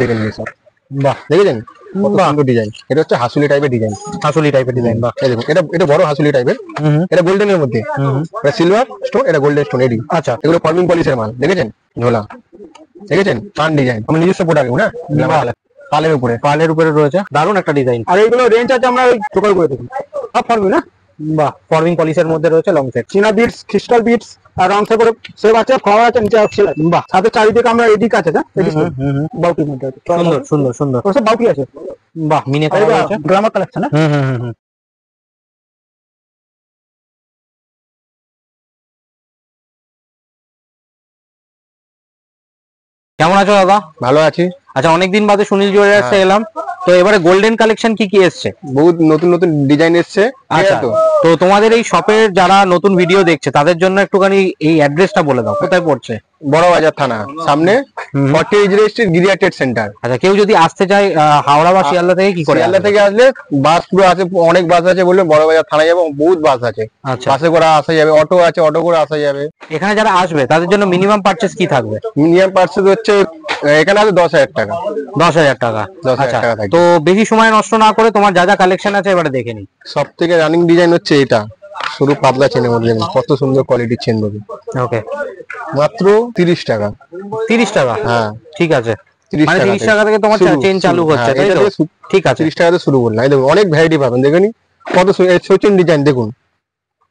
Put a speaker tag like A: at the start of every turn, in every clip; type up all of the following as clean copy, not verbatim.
A: দেখেন সব,
B: বাহ
A: দেখেছেন কত সুন্দর ডিজাইন। এটা হচ্ছে হাসুলি টাইপের ডিজাইন,
B: হাসুলি টাইপের ডিজাইন। বাহ,
A: এই দেখুন এটা এটা বড় হাসুলি টাইপের, এটা গোল্ডেন এর মধ্যে, এটা সিলভার স্টোন, এটা গোল্ডেন স্টোন। এডি
B: আচ্ছা
A: এগুলো ফর্মিং পলিশের মাল, দেখেছেন ঝোলা, দেখেছেন পান ডিজাইন, আমার নিজস্ব প্রোডাক্ট না, পালের উপরে,
B: পালের উপরে রয়েছে, দারুণ একটা ডিজাইন।
A: আর এইগুলো রেঞ্জ আছে আমরা ওই টোকাল করে দেখুন সব ফর্মিং না।
B: বাহ, ফর্মিং পলিশের মধ্যে রয়েছে লং সেট,
A: চীনা বিটস, ক্রিস্টাল বিটস, আর রং করে সেভ আছে, ফ্লাওয়ার আছে, নিচে অক্সিল আছে। বাহ, সাথে চারিদিকে আমরা এডি কাছে না, বাউটির মধ্যে আছে,
B: সুন্দর সুন্দর সুন্দর,
A: সব বাউটি আছে।
B: বাহ, মিনে করা রয়েছে,
A: গ্রামার কালেকশন না।
B: কেমন আছো দাদা?
A: ভালো আছি।
B: আচ্ছা, অনেকদিন বাদে সুনীল জুয়েলার্সে এলাম, তো এবারে গোল্ডেন কালেকশন কি কি এসছে?
A: বহুত নতুন নতুন ডিজাইন এসছে।
B: আচ্ছা, তো তোমাদের এই শপের যারা নতুন ভিডিও দেখছে তাদের জন্য একটুখানি এই অ্যাড্রেসটা বলে দাও, কোথায় পড়ছে?
A: বড় বাজার থানা সামনে, 40 স্ট্রিট, গিরিয়া ট্রেড সেন্টার।
B: আচ্ছা, কেউ যদি আসতে চায় হাওড়া বা শিয়ালদা থেকে কি করে?
A: শিয়ালদা থেকে আসলে বাস পুরো আছে, অনেক বাস আছে, বললে বড় বাজার থানায় যাবে, বহুত বাস আছে।
B: আচ্ছা,
A: বাসে করে আসা যাবে, অটো আছে, অটো করে আসা যাবে।
B: এখানে যারা আসবে তাদের জন্য মিনিমাম পারচেজ কি থাকবে?
A: মিনিমাম পার্সেস হচ্ছে এখানে আছে 10,000 টাকা।
B: 10,000 টাকা।
A: 10,000
B: আচ্ছা,
A: টাকা থাকবে।
B: তো বেশি সময় নষ্ট না করে তোমার যা যা কালেকশন আছে এবারে দেখে নি।
A: সব থেকে রানিং ডিজাইন হচ্ছে এটা, শুধু পাতলা চেনের মধ্যে দেখুন কত সুন্দর কোয়ালিটির চেন দেবে।
B: ওকে,
A: মাত্র 30 টাকা।
B: 30 টাকা?
A: হ্যাঁ
B: ঠিক আছে,
A: 30
B: মানে 30 টাকা থেকে তোমার চেন চালু হচ্ছে, তাই তো? ঠিক আছে,
A: 30 টাকাতে শুরু করলাম। এই দেখুন অনেক ভ্যারাইটি পাবেন, দেখুন কত সচিন ডিজাইন, দেখুন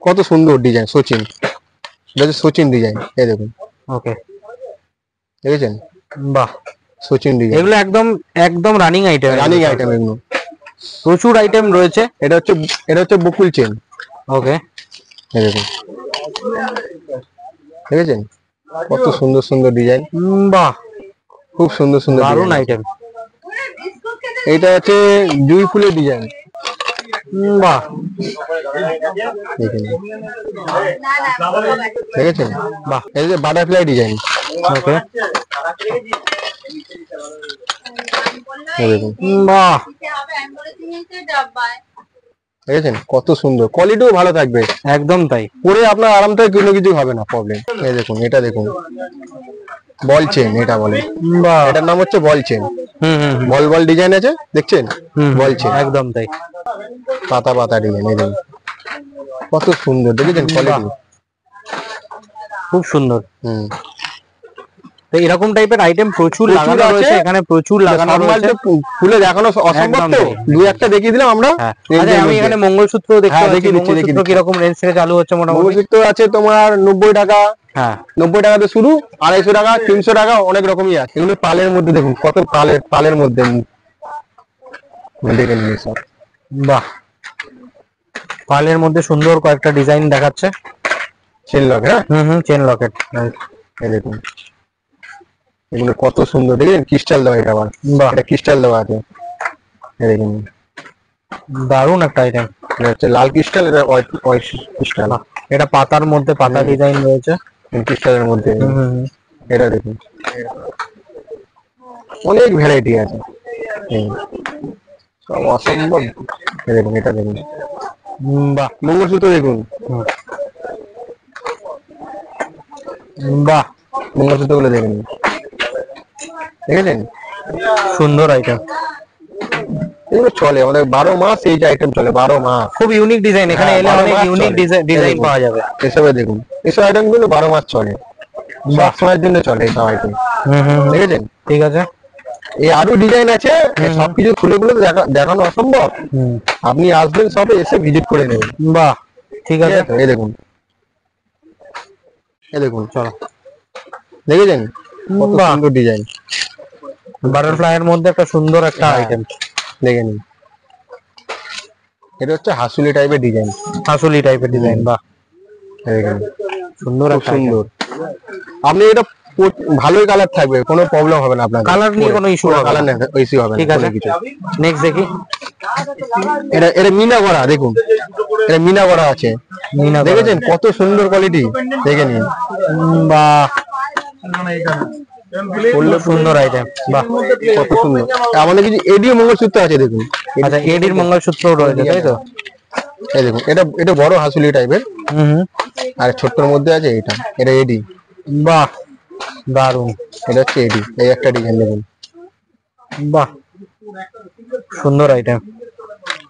A: কত সুন্দর ডিজাইন, সচিন, এটা হচ্ছে সচিন ডিজাইন, এই দেখুন।
B: ওকে,
A: দেখেছেন?
B: বাহ,
A: সচিন ডিজাইন,
B: এগুলো একদম একদম রানিং আইটেম,
A: রানিং আইটেম এগুলো,
B: প্রচুর আইটেম রয়েছে।
A: এটা হচ্ছে বকুল চেন।
B: ওকে,
A: এই দেখুন, দেখেছেন কত সুন্দর সুন্দর ডিজাইন।
B: বাহ,
A: খুব সুন্দর সুন্দর
B: দারুণ আইটেম।
A: এইটা হচ্ছে জুঁই ফুলের ডিজাইন।
B: বাহ,
A: দেখেছেন?
B: বাহ,
A: এই যে বাটারফ্লাই ডিজাইন।
B: ওকে,
A: দেখুন,
B: বাহ,
A: দেখেছেন কত সুন্দর, কোয়ালিটিও ভালো থাকবে,
B: একদম তাই,
A: পরে আপনার আরাম থেকে কোনো কিছু হবে না প্রবলেম। এই দেখুন, এটা দেখুন বল চেন, এটা বলে,
B: বাহ,
A: এটার নাম হচ্ছে বল চেন। বল বল ডিজাইন আছে, দেখছেন? বল চেন,
B: একদম তাই,
A: পাতা পাতা ডিজাইন। এই দেখুন কত সুন্দর, দেখেছেন কোয়ালিটি?
B: খুব সুন্দর। তো এরকম টাইপের আইটেম প্রচুর লাগানো রয়েছে এখানে, প্রচুর লাগানো রয়েছে,
A: খুলে দেখানো অসম্ভব, তো দুই একটা দেখিয়ে দিলাম আমরা।
B: আচ্ছা, আমি এখানে মঙ্গলসূত্র দেখতে পাচ্ছি, মঙ্গলসূত্র কিরকম রেঞ্জ থেকে চালু হচ্ছে? মোটামুটি
A: মঙ্গলসূত্র আছে তোমার 90 টাকা,
B: হ্যাঁ
A: 90 টাকাতে শুরু, 250 টাকা, 300 টাকা, অনেক রকমই আছে। এগুলো পালের মধ্যে দেখুন কত পালের মধ্যে, দেখেন সব।
B: বাহ, পালের মধ্যে সুন্দর কয়েকটা ডিজাইন দেখাচ্ছে।
A: চেন লকেট, হ্যাঁ
B: চেন লকেট,
A: এই দেখুন এগুলো কত সুন্দর, দেখেন ক্রিস্টাল দেওয়া, এটা আবার এটা ক্রিস্টাল দেওয়া আছে। এই দেখুন
B: দারুণ একটা আইটেম,
A: এটা হচ্ছে লাল ক্রিস্টাল, এটা হোয়াইট ক্রিস্টাল।
B: এটা পাতার মধ্যে পাতা ডিজাইন রয়েছে,
A: ক্রিস্টালের মধ্যে। এটা দেখুন অনেক ভ্যারাইটি আছে, সব অসম্ভব। দেখুন এটা দেখুন,
B: বাহ,
A: মঙ্গলসূত্র দেখুন,
B: বাহ,
A: মঙ্গলসূত্র গুলো দেখুন, দেখেছেন?
B: সুন্দর আইটেম,
A: এগুলো চলে আমাদের 12 মাস, এই আইটেম চলে 12 মাস।
B: খুব ইউনিক ডিজাইন, এখানে এলে অনেক ইউনিক ডিজাইন পাওয়া যাবে।
A: এসবে দেখুন, এসব আইটেম গুলো 12 মাস চলে, সব সময়ের জন্য চলে এইসব আইটেম। দেখেছেন?
B: ঠিক আছে,
A: এই আরো ডিজাইন আছে, সবকিছু খুলে খুলে দেখানো অসম্ভব। আপনি আসবেন সবে, এসে ভিজিট করে নেবেন।
B: বাহ, ঠিক আছে,
A: এই দেখুন, এই দেখুন, চলো, দেখেছেন কত সুন্দর ডিজাইন,
B: বাটারফ্লাই এর মধ্যে একটা সুন্দর একটা আইটেম,
A: দেখে নিন। এটা হচ্ছে হাসুলি টাইপের ডিজাইন,
B: হাসুলি টাইপের ডিজাইন। বাহ,
A: দেখেন
B: সুন্দর,
A: সুন্দর। আপনি এটা ভালোই কালার থাকবে, কোনো প্রবলেম হবে না আপনার,
B: কালার নিয়ে কোনো ইস্যু হবে না,
A: কালার ইস্যু হবে না।
B: ঠিক আছে, নেক্সট দেখি।
A: এটা মিনা করা, দেখুন এটা মিনা করা আছে, দেখেছেন কত সুন্দর কোয়ালিটি, দেখে নিন।
B: বাহ, সুন্দর আইটেম, বাহ,
A: কত সুন্দর। আমাদের কিছু এডি মঙ্গলসূত্র আছে, দেখুন।
B: আচ্ছা, এডির মঙ্গলসূত্রও রয়েছে, তাই তো?
A: এই দেখুন, এটা বড় হাসুলি টাইপের, আর ছোট্টর মধ্যে আছে এটা এডি।
B: বাহ, দারুন,
A: এটা হচ্ছে এডি, এই একটা ডিজাইন দেখুন,
B: বাহ, সুন্দর আইটেম।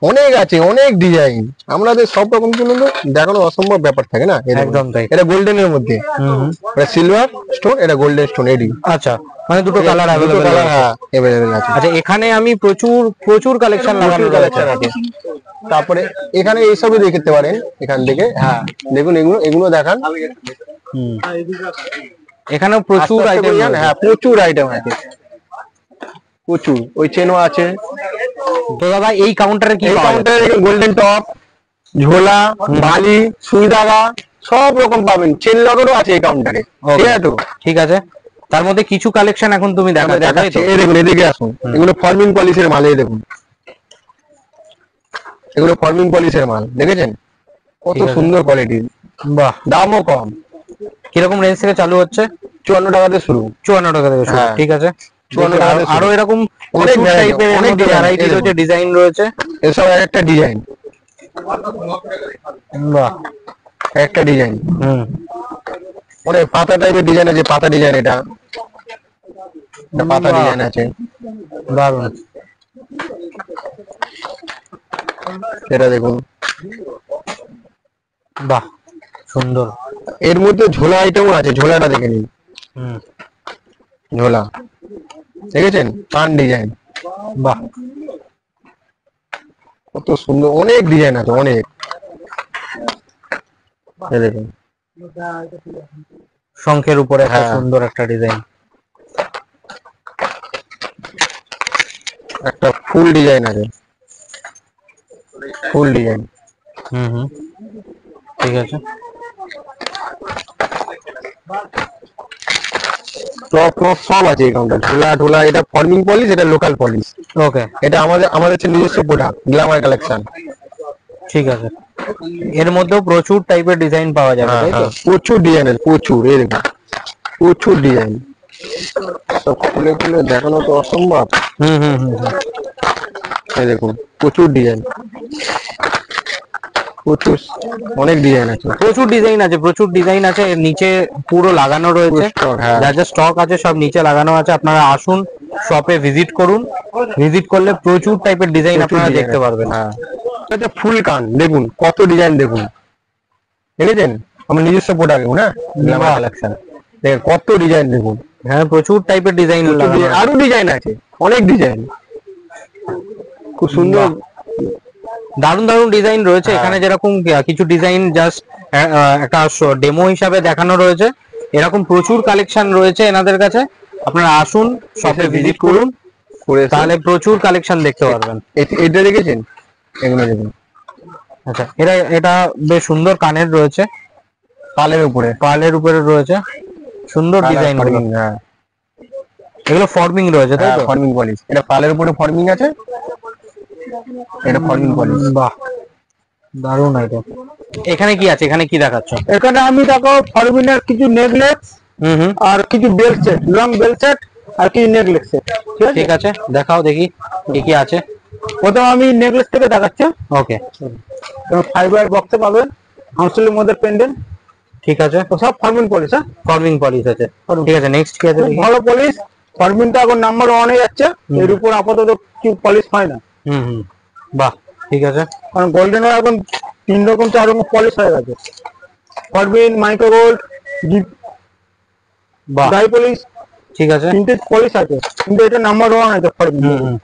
A: অনেক আছে, অনেক ডিজাইন, আমাদের সব রকম কিন্তু দেখানো অসম্ভব ব্যাপার থাকে না।
B: একদম তাই।
A: এটা গোল্ডেন এর মধ্যে, এটা সিলভার স্টোন, এটা গোল্ডেন স্টোন। এডি
B: আচ্ছা, মানে দুটো কালার
A: দুটো
B: অ্যাভেলেবেল
A: কালার,
B: আছে।
A: হ্যাঁ অ্যাভেলেবেল আছে।
B: আচ্ছা, এখানে আমি প্রচুর প্রচুর কালেকশন লাগানো রয়েছে।
A: আছে। তারপরে এখানে এইসবই দেখতে পারেন এখান থেকে। হ্যাঁ দেখুন, এগুলো এগুলো দেখান।
B: এখানেও প্রচুর
A: আস্তে আস্তে
B: আইটেম।
A: করে যান। হ্যাঁ প্রচুর আইটেম আছে, প্রচুর। ওই চেনও আছে।
B: তো দাদা এই কাউন্টারে কি
A: এই
B: পাওয়া যাচ্ছে?
A: কাউন্টারে গোল্ডেন টপ, ঝোলা, বালি, সুই দাগা সব রকম পাবেন। চেন লকেরও আছে এই কাউন্টারে। ঠিক আছে তো?
B: ঠিক আছে, তার মধ্যে কিছু কালেকশন এখন তুমি
A: আমরা
B: দেখাচ্ছ, তাই
A: দেখাচ্ছি।
B: তো?
A: এই দেখুন, এদিকে আসুন। এগুলো ফর্মিং পলিশের মাল। এই দেখুন, এগুলো ফর্মিং পলিশের মাল। দেখেছেন কত
B: ঠিক আছে।
A: সুন্দর কোয়ালিটির,
B: বাহ,
A: দামও কম।
B: কিরকম রেঞ্জ থেকে চালু হচ্ছে?
A: 54 টাকাতে শুরু।
B: 54 টাকা থেকে শুরু।
A: হ্যাঁ।
B: ঠিক আছে,
A: 54 টাকা থেকে
B: আরো এরকম
A: অনেক
B: প্রচুর
A: variety,
B: টাইপের
A: অনেক design,
B: ভ্যারাইটি
A: এই
B: রয়েছে,
A: দেখুন।
B: ডিজাইন রয়েছে।
A: এসব এক একটা ডিজাইন,
B: বাহ,
A: একটা ডিজাইন।
B: হুম,
A: অনেক পাতা টাইপের ডিজাইন আছে। পাতা ডিজাইন, এটা এটা পাতা
B: বাহ।
A: ডিজাইন আছে।
B: দারুণ।
A: এটা দেখুন।
B: বাহ, সুন্দর।
A: এর মধ্যে ঝোলা আইটেমও আছে। ঝোলাটা দেখে নিন।
B: হুম,
A: ঝোলা দেখেছেন, পান ডিজাইন।
B: বাহ,
A: কত সুন্দর, অনেক ডিজাইন আছে, অনেক। এই দেখুন,
B: শঙ্খের উপরে একটা
A: হ্যাঁ।
B: সুন্দর একটা ডিজাইন।
A: একটা ফুল ডিজাইন আছে, ফুল ডিজাইন।
B: হুম হুম, ঠিক আছে।
A: টপ টপ সব আছে এই কাউন্টার। ঝোলা ঢোলা, এটা ফর্মিং পলিশ, এটা লোকাল পলিশ।
B: ওকে,
A: এটা আমাদের আমাদের হচ্ছে নিজস্ব প্রোডাক্ট, গ্ল্যামার কালেকশন।
B: ঠিক আছে। এর মধ্যেও প্রচুর টাইপের ডিজাইন পাওয়া যাবে,
A: হ্যাঁ
B: তাই তো?
A: হ্যাঁ, প্রচুর ডিজাইন আছে, প্রচুর। এই দেখুন, প্রচুর ডিজাইন। সব খুলে খুলে দেখানো তো অসম্ভব।
B: হুম হুম হুম হুম।
A: এই দেখুন, প্রচুর ডিজাইন, প্রচুর, অনেক ডিজাইন আছে।
B: প্রচুর ডিজাইন আছে, প্রচুর ডিজাইন আছে। এর নিচে পুরো লাগানো রয়েছে।
A: stock, হ্যাঁ।
B: যা যা স্টক আছে সব নিচে লাগানো আছে। আপনারা আসুন, শপে ভিজিট করুন। ভিজিট করলে প্রচুর টাইপের ডিজাইন
A: প্রচুর
B: আপনারা
A: design
B: দেখতে
A: আছে।
B: পারবেন।
A: হ্যাঁ, এটা ফুল কান দেখুন, কত ডিজাইন দেখুন। দেখেছেন, আমার নিজস্ব প্রোডাক্ট না, গ্ল্যামার
B: বাহ।
A: কালেকশন। দেখেন কত ডিজাইন দেখুন।
B: হ্যাঁ, প্রচুর টাইপের ডিজাইন
A: প্রচুর
B: লাগানো
A: design,
B: আছে।
A: আরো ডিজাইন আছে, অনেক ডিজাইন, খুব সুন্দর।
B: বাহ। দারুণ দারুণ ডিজাইন রয়েছে
A: হ্যাঁ।
B: এখানে। যেরকম কিছু ডিজাইন জাস্ট একটা ডেমো হিসাবে দেখানো রয়েছে, এরকম প্রচুর কালেকশন রয়েছে এনাদের কাছে। আপনারা আসুন, শপে ভিজিট করুন,
A: করে
B: তাহলে প্রচুর কালেকশন দেখতে পারবেন।
A: এটা দেখেছেন, এগুলো দেখুন,
B: আচ্ছা, এটা বেশ সুন্দর কানের রয়েছে,
A: পালের উপরে।
B: পার্লের উপরে রয়েছে, সুন্দর ডিজাইন।
A: হ্যাঁ
B: এগুলো ফর্মিং রয়েছে, তাই তো?
A: ফর্মিং পলিশ, এটা পালের উপরে ফর্মিং আছে, এটা ফর্মিং পলিশ।
B: বাহ, দারুণ আইটেম। এখানে কি আছে? এখানে কি দেখাচ্ছ?
C: এখানে আমি দেখো ফরমিনের কিছু নেকলেস
B: হুম হুম,
C: আর কিছু bell set, long bell set আর কিছু নেকলেস সেট।
B: ঠিক আছে, দেখাও দেখি কি কি আছে।
C: প্রথম আমি নেকলেস থেকে দেখাচ্ছি।
B: ওকে,
C: ফাইবার বক্সে পাবেন, হাউসের মধ্যে পেন্ডেন্ট,
B: ঠিক আছে।
C: তো সব ফরমিন পলিশ। হ্যাঁ,
B: ফর্মিং পলিশ আছে, ঠিক আছে। নেক্সট কি আছে
C: খুব
B: দেখি?
C: ভালো পলিশ। ফরমিনটা এখন নাম্বার 1 এ যাচ্ছে। এর উপর আপাতত কিছু পলিশ হয় না,
B: হুম হুম, বাহ, ঠিক আছে।
C: কারণ গোল্ডেনের এখন 3 রকম 4 রকম পলিশ হয়ে গেছে। ফরমিন, মাইক্রো গোল্ড,
B: বাহ,
C: ডাই পলিশ,
B: ঠিক আছে।
C: 3টে পলিশ আছে, কিন্তু এটা নাম্বার 1 আছে ফরমিন।
B: হুম হুম,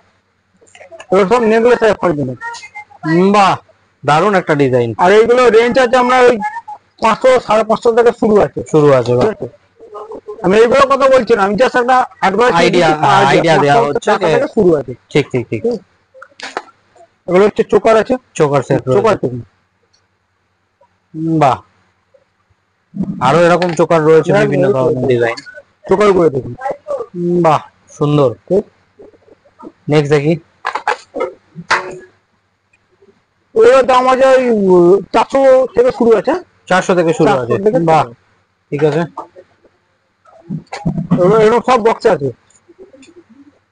C: এগুলো সব নেকলেস আছে ফরমিনের।
B: বাহ, দারুণ একটা ডিজাইন
C: আর এইগুলো রেঞ্জ আছে আমরা ওই 500 550 থেকে শুরু আছে।
B: শুরু আছে। বাহ,
C: ঠিক আছে? আমি এইগুলো কথা বলছি না, আমি জাস্ট একটা অ্যাডভাইস
B: আইডিয়া দেওয়া হচ্ছে যে-
C: শুরু আছে।
B: ঠিক ঠিক ঠিক।
C: এগুলো হচ্ছে চোকার আছে,
B: চোকার সেট
C: চোকার
B: রয়েছে। বাহ, আরো এরকম চোকার রয়েছে,
C: হ্যাঁ,
B: বিভিন্ন
C: রয়েছে,
B: ধরনের
C: রয়েছে।
B: ডিজাইন।
C: চোকার করে দেখুন।
B: বাহ, সুন্দর।
C: ঠিক?
B: নেক্সট দেখি।
C: এগুলোর দাম আছে ওই 400 থেকে শুরু আছে।
B: 400 থেকে শুরু
C: 400
B: আছে।
C: থেকে
B: বাহ, ঠিক আছে।
C: এগুলো সব বক্সে আছে।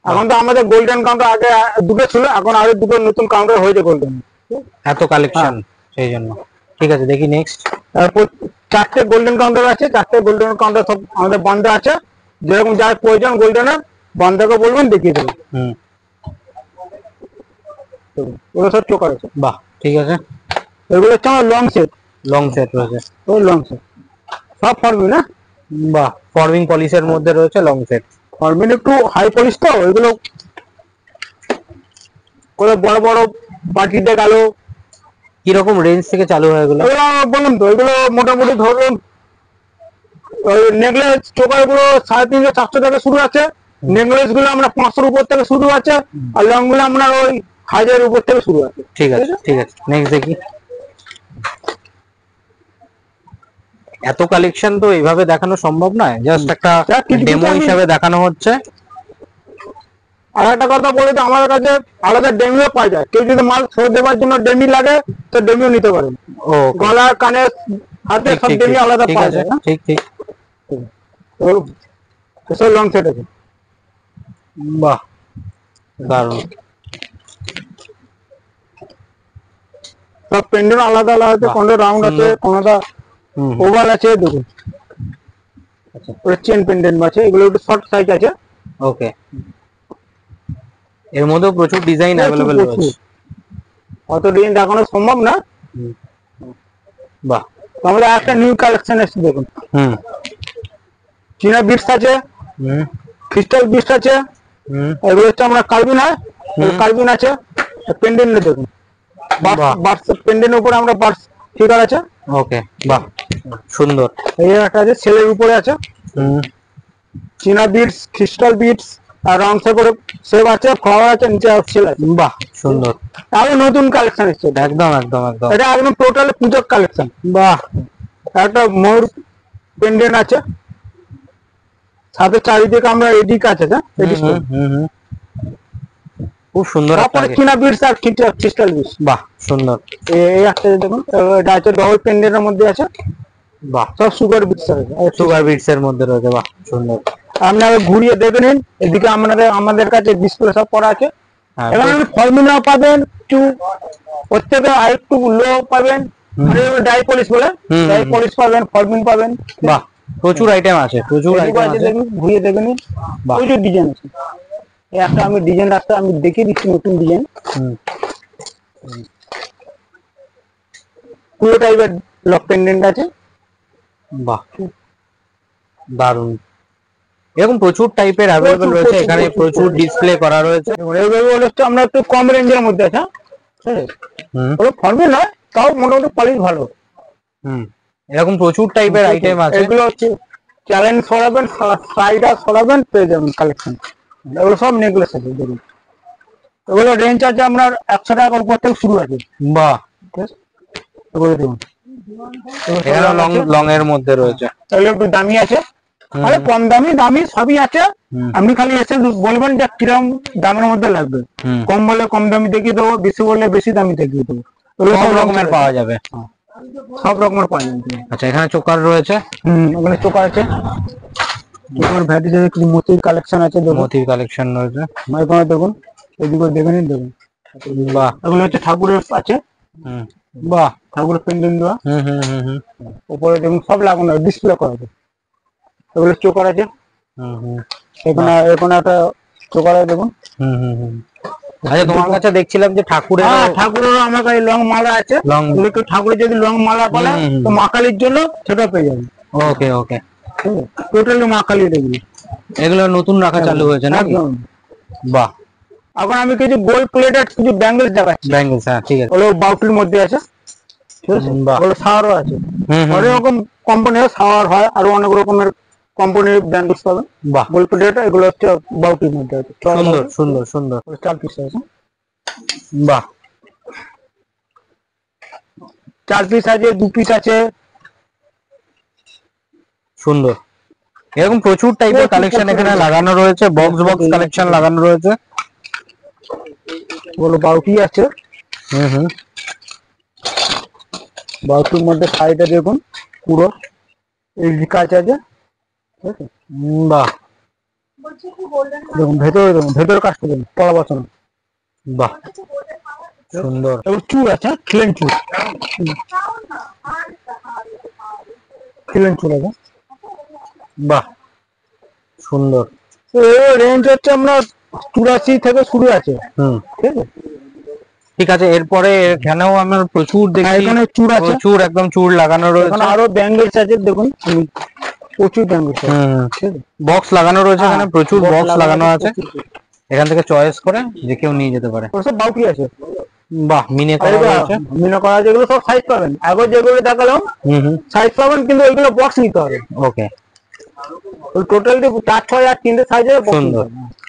C: এখন তো আমাদের গোল্ডেন কাউন্টার আগে দুটো ছিল, এখন আরো দুটো নতুন কাউন্টার হয়েছে গোল্ডেন।
B: এত কালেকশন, সেই জন্য। ঠিক আছে, দেখি নেক্সট।
C: তারপর 4টে গোল্ডেন কাউন্টার আছে। 4টে গোল্ডেন কাউন্টার সব আমাদের বন্ধ আছে। যেরকম যার প্রয়োজন গোল্ডেনের বন্ধকে বলবেন দেখিয়ে দেবেন।
B: হুম,
C: ওগুলো সব চোকার আছে।
B: বাহ ঠিক আছে।
C: এগুলো হচ্ছে আমার লং সেট।
B: লং সেট রয়েছে,
C: ওই লং সেট সব ফর্মি না,
B: বাহ ফরমিং পলিশের মধ্যে রয়েছে লং সেট।
C: ফর্মিন একটু হাই পলিশ তো, ওইগুলো করে বড় বড় পার্টিতে গেল।
B: কিরকম রেঞ্জ থেকে চালু হয় এগুলো?
C: এগুলো বলুন তো, এগুলো মোটামুটি ধরুন ওই নেকলেস চোকার গুলো 350-400 টাকা শুরু আছে, নেকলেস গুলো আমরা 500 উপর থেকে শুরু আছে, আর লং গুলো আমরা ওই 1000 উপর থেকে শুরু আছে।
B: ঠিক আছে ঠিক আছে, নেক্সট দেখি। এত কালেকশন তো এইভাবে দেখানো সম্ভব নয়, জাস্ট একটা
C: কিছু কিছু
B: ডেমো
C: আমি-
B: হিসাবে দেখানো হচ্ছে।
C: আর একটা কথা বলি তো, আমাদের কাছে আলাদা ডেমিও পাওয়া যায়। কেউ যদি মাল সরে দেওয়ার জন্য ডেমি লাগে তো ডেমিও নিতে পারেন।
B: ও
C: গলা, কানে, হাতে
B: ঠিক
C: সব
B: ঠিক
C: ডেমি আলাদা
B: ঠিক
C: পাওয়া
B: আছে,
C: যায়।
B: ঠিক ঠিক।
C: সব লং সেট আছে।
B: বাহ দারুণ।
C: সব পেন্ডেন্ট আলাদা আলাদা আছে,
B: বাহ,
C: কোনটা রাউন্ড আছে,
B: সুন্দর।
C: কোনটা
B: হুম,
C: ওভাল আছে। দেখুন ওটা চেন পেন্ডেন্ট আছে, এগুলো একটু শর্ট সাইজ আছে।
B: ওকে। এর মধ্যেও প্রচুর ডিজাইন অ্যাভেলেবেল
C: প্রচুর।
B: রয়েছে।
C: অত ডিজাইন দেখানো সম্ভব না।
B: হুম, বাহ।
C: তো আমাদের একটা নিউ কালেকশন এসেছে দেখুন,
B: হুম
C: চীনা বিটস আছে,
B: হুম
C: ক্রিস্টাল বিটস আছে,
B: হুম,
C: এগুলো হচ্ছে আমরা কার্বিন হয়, কার্বিন আছে। পেন্ডেন্ট দেখুন,
B: বাহ
C: বার্স পেন্ডেন্টের উপরে আমরা বার্স ফিগার আছে।
B: ওকে, বাহ সুন্দর।
C: এই একটা আছে সেলের উপরে আছে,
B: হুম,
C: চীনা বিটস, ক্রিস্টাল বিটস, আর রাউন্ড শেপ করে সেভ আছে, ফ্লাওয়ার আছে, নিচে সেল আছে।
B: বাহ সুন্দর,
C: আরো নতুন কালেকশন এসেছে এটা।
B: একদম একদম একদম।
C: এটা একদম টোটাল পুজোর কালেকশন।
B: বাহ,
C: একটা ময়ূর পেন্ডেন্ট আছে, সাথে চারিদিকে আমরা এদিকে আছে
B: হুম হুম হুম হুম, খুব সুন্দর একটা
C: তারপরে চীনা বিটস আর ক্রিস্টাল বিটস।
B: বাহ সুন্দর।
C: এই একটা দেখুন, এটা আছে ডবল পেন্ডেন্টের মধ্যে আছে,
B: বাহ,
C: সব সুগার বিটস আছে।
B: সুগার বিটস এর মধ্যে রয়েছে, বাহ সুন্দর।
C: আপনারা ঘুরিয়ে দেখে নিন, এদিকে আমাদের কাছে ডিসপ্লে সব করা আছে।
B: হ্যাঁ,
C: এখানে ফর্মুলা পাবেন, একটু ওর থেকে আরেকটু লো পাবেন, ডাই পলিশ বলে,
B: হুম,
C: ডাই পলিশ পাবেন, ফর্মিন পাবেন।
B: বাহ প্রচুর আইটেম আছে, প্রচুর
C: এদিকে
B: আইটেম
C: আছে
B: আছে।
C: দেখুন, ঘুরিয়ে দেখে নিন,
B: বাহ।
C: প্রচুর ডিজাইন আছে। এই একটা আমি ডিজাইন রাস্তা আমি দেখিয়ে দিচ্ছি, নতুন ডিজাইন
B: হুম,
C: পুরো টাইপের লক পেন্ডেন্ট আছে।
B: বাহ দারুণ। এরকম প্রচুর টাইপের অ্যাভেলেবেল
C: প্রচুর,
B: রয়েছে,
C: প্রচুর,
B: এখানে
C: প্রচুর,
B: প্রচুর
C: প্রচুর।
B: ডিসপ্লে করা রয়েছে।
C: এইভাবে বলে হচ্ছে আমরা একটু কম রেঞ্জের মধ্যে আছে, হ্যাঁ?
B: হুম
C: ওটা ফর্মে নয়, তাও মোটামুটি কোয়ালিটি ভালো।
B: হুম, এরকম প্রচুর টাইপের আইটেম আছে।
C: এগুলো হচ্ছে চ্যালেঞ্জ সরাবেন, সাইডার সরাবেন, পেয়ে যাবেন কালেকশন। এগুলো সব নেকলেস আছে দেখুন। এগুলো রেঞ্জ আছে আপনার 100 টাকার উপর থেকে শুরু আছে।
B: বাহ,
C: ঠিক আছে? এগুলো দেখুন, এগুলো সব
B: এখানে
C: রং
B: লং
C: আছে।
B: লং এর মধ্যে রয়েছে।
C: এগুলো একটু দামি আছে,
B: হুম,
C: আরে কম দামি দামি সবই আছে।
B: হুম।
C: আপনি খালি এসে বলবেন যে কিরকম দামের মধ্যে লাগবে।
B: হুম,
C: কম বলে কম দামি দেখিয়ে দেবো, বেশি বললে বেশি দামি দেখিয়ে দেবো। এগুলো
B: সব রকমের পাওয়া যাবে।
C: সব রকমের পাওয়া যাবে।
B: আচ্ছা, এখানে চোকার রয়েছে,
C: ওখানে চোখা আছে, চোখার ভ্যারাইটি আছে, কিছু মতির কালেকশন আছে দেখুন।
B: মতির কালেকশন রয়েছে।
C: এখানে দেখুন, এদিকে দেখে নিন দেখুন।
B: বাহ,
C: এগুলো হচ্ছে ঠাকুরের আছে,
B: হুম, বাহ,
C: ঠাকুরের পেন্ডেন্ট দেওয়া।
B: হুম হুম হুম হুম
C: উপরে দেখুন সব লাগানো ডিসপ্লে করা আছে। এগুলো চোকার আছে,
B: হুম হুম
C: এখানে একটা চোকার আছে দেখুন।
B: হুম হুম হুম। আচ্ছা, তোমার কাছে দেখছিলাম যে ঠাকুরের
C: হ্যাঁ, ঠাকুরের আমার কাছে লং মালা আছে।
B: লং,
C: এগুলো ঠাকুরের যদি লং মালা বলে
B: হুম, হুম।
C: তো মা কালীর জন্য সেটা পেয়ে যাবেন।
B: ওকে ওকে।
C: টোটালি মা কালীর এগুলো।
B: এগুলো নতুন রাখা চালু হয়েছে নাকি?
C: একদম।
B: বাহ,
C: এখন আমি কিছু গোল্ড প্লেটেড কিছু ব্যাঙ্গেলস দেখাচ্ছি।
B: ব্যাঙ্গলস, হ্যাঁ ঠিক আছে।
C: ওগুলো বাউটির মধ্যে আছে, ঠিক আছে?
B: বাহ।
C: ওগুলো সাওয়ারও আছে।
B: হুম হুম,
C: অনেক রকম কোম্পানির সাওয়ার হয়, আর অনেক রকমের কোম্পানির ব্যাঙ্গেলস পাবেন।
B: বাহ
C: গোল্ড প্লেটেড এগুলো হচ্ছে বাউটির মধ্যে আছে।
B: সুন্দর সুন্দর সুন্দর।
C: 4 পিস আছে,
B: বাহ
C: 4 পিস আছে, 2 পিস আছে।
B: সুন্দর। এরকম প্রচুর টাইপের কালেকশন এখানে লাগানো রয়েছে, বক্স বক্স কালেকশন লাগানো রয়েছে।
C: ওগুলো বাউটি আছে,
B: হুম হুম,
C: বাউটির মধ্যে সাইডে দেখুন পুরো এই কাজ আছে, ঠিক আছে?
B: বাহ
C: দেখুন ভেতরে, দেখুন ভেতরে কাজটা দেখুন, পড়া বসানো।
B: বাহ সুন্দর।
C: এবার চুল আছে, খিলেন চুল, খিলেন চুল আছে।
B: বাহ সুন্দর।
C: রেঞ্জ হচ্ছে আপনার 84 থেকে শুরু আছে।
B: হুম,
C: ঠিক আছে,
B: ঠিক আছে। এরপরে এখানেও আমার প্রচুর
C: আর
B: দেখছি,
C: এখানে চূড় আছে,
B: প্রচুর একদম চুর লাগানো
C: এখানে
B: রয়েছে।
C: আরো ব্যাঙ্গেলস আছে, দেখুন প্রচুর ব্যাঙ্গেলস আছে।
B: হুম,
C: ঠিক আছে,
B: বক্স লাগানো রয়েছে, এখানে
C: হ্যাঁ,
B: প্রচুর
C: box
B: বক্স লাগানো আছে।
C: প্রচুর।
B: এখান থেকে চয়েস করে যে কেউ নিয়ে যেতে পারে।
C: ওর সব বাউটি আছে,
B: বাহ, মিনে
C: আর
B: করা
C: এগুলো
B: রয়েছে।
C: মিনা করা আছে, এগুলো সব সাইজ পাবেন। আগে যেগুলো দেখালাম
B: হুম হুম,
C: সাইজ পাবেন, কিন্তু ওইগুলো বক্স নিতে হবে।
B: ওকে,
C: ওই টোটালি 4-6 আর 3টে সাইজের বক্স নিতে
B: সুন্দর।
C: হবে।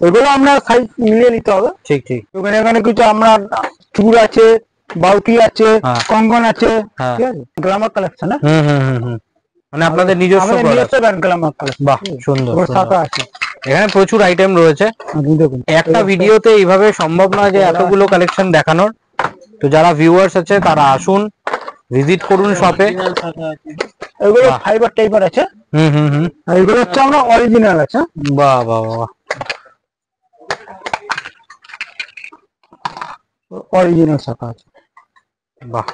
C: ওইগুলো আপনার সাইজ মিলিয়ে নিতে হবে।
B: ঠিক ঠিক।
C: ওখানে এখানে কিছু আপনার চুর আছে, বাউটি আছে,
B: হ্যাঁ।
C: কঙ্কন আছে।
B: হ্যাঁ।
C: ঠিক আছে, গ্লামার কালেকশন।
B: হুম হুম হুম হুম, মানে আপনাদের নিজস্ব
C: আমাদের
B: product।
C: নিজস্ব ব্র্যান্ড গ্লামার কালেকশন।
B: বাহ, সুন্দর
C: ওর
B: সুন্দর।
C: শাখা আছে,
B: এখানে প্রচুর আইটেম রয়েছে।
C: আপনি দেখুন।
B: একটা ভিডিওতে এইভাবে সম্ভব নয় যে এতগুলো কালেকশন দেখানোর। তো যারা ভিউয়ার্স আছে তারা আসুন, ভিজিট করুন শপে।
C: এগুলো
B: বাহ।
C: ফাইবার টাইপার আছে,
B: হুম হুম হুম,
C: আর এগুলো হচ্ছে আমরা অরিজিনাল আছে।
B: বাহ বাহ বাহ,
C: অরিজিনাল শাখা আছে।
B: বাহ।